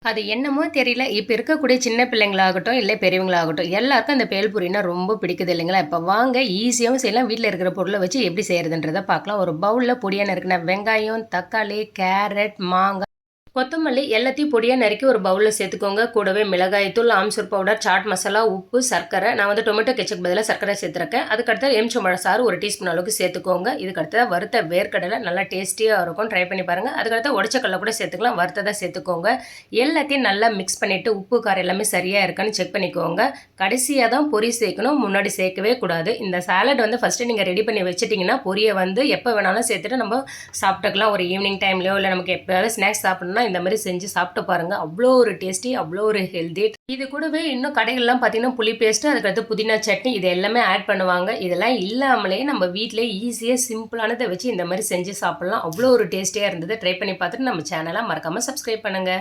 அது என்னமோ தெரியல. இப்ப இருக்கக்கூடிய சின்ன பிள்ளைங்களாகட்டும், இல்ல பெரியவங்களாகட்டும், எல்லாருக்கும் அந்த பேல்பூரின்னா ரொம்ப பிடிக்குது இல்லைங்களா? இப்ப வாங்க ஈஸியாவும் செய்யலாம். வீட்ல இருக்கிற பொருள வச்சு எப்படி செய்றதுன்றத பார்க்கலாம். ஒரு பவுல்ல பொடியா நறுக்குன வெங்காயம், தக்காளி, கேரட், மாங்கா, கொத்தமல்லி எல்லாத்தையும் பொடியா நறுக்கி ஒரு பவுல்ல சேர்த்துக்கோங்க. கூடவே மிளகாய்த்தூள், ஆம்ச்சூர் பவுடர், சாட் மசாலா, உப்பு, சர்க்கரை. நான் வந்து டொமேட்டோ கெட்சப் பதிலா சர்க்கரை சேர்த்துருக்கேன். அதுக்கடுத்து எலுமிச்சம்பழ சாறு 1 டீஸ்பூன் அளவுக்கு சேர்த்துக்கோங்க. இதுக்கடுத்தது வறுத்த வேர்க்கடலை நல்லா டேஸ்டியா இருக்கும். ட்ரை பண்ணி பாருங்க. அதுக்கடுத்து உடைச்ச கடல கூட சேர்த்துக்கலாம். வறுத்ததா சேர்த்துக்கோங்க. எல்லாத்தையும் நல்லா மிக்ஸ் பண்ணிட்டு உப்பு, காரம் எல்லாமே சரியா இருக்கான்னு செக் பண்ணிக்கோங்க. கடைசியா தான் பொரி சேர்க்கணும். முன்னாடி சேர்க்கவே கூடாது. இந்த சாலட் வந்து ஃபர்ஸ்ட்டு நீங்க ரெடி பண்ணி வச்சுட்டீங்கன்னா, பொரிய வந்து எப்ப வேணாலும் சேர்த்துட்டு நம்ம சாப்பிட்டுக்கலாம். ஒரு ஈவினிங் டைம்லயோ இல்ல நமக்கு எப்பயாவது ஸ்நாக்ஸ் சாப்பிடணும்னா இந்த மாதிரி செஞ்சு சாப்பிட்டு பாருங்க. அவ்வளோ ஒரு டேஸ்டி, அவ்வளோ ஒரு ஹெல்தி. இது கூடவே இன்னும் கடைகள்லாம் பார்த்தீங்கன்னா, புளி பேஸ்ட்டு, அதுக்கடுத்து புதினா சட்னி இது எல்லாமே ஆட் பண்ணுவாங்க. இதெல்லாம் இல்லாமலே நம்ம வீட்லயே ஈஸியா சிம்பிளானத வச்சு இந்த மாரி செஞ்சு சாப்பிடலாம். அவ்வளோ ஒரு டேஸ்டியா இருந்தது. ட்ரை பண்ணி பார்த்துட்டு நம்ம சேனல மறக்காம சப்ஸ்கிரைப் பண்ணுங்க.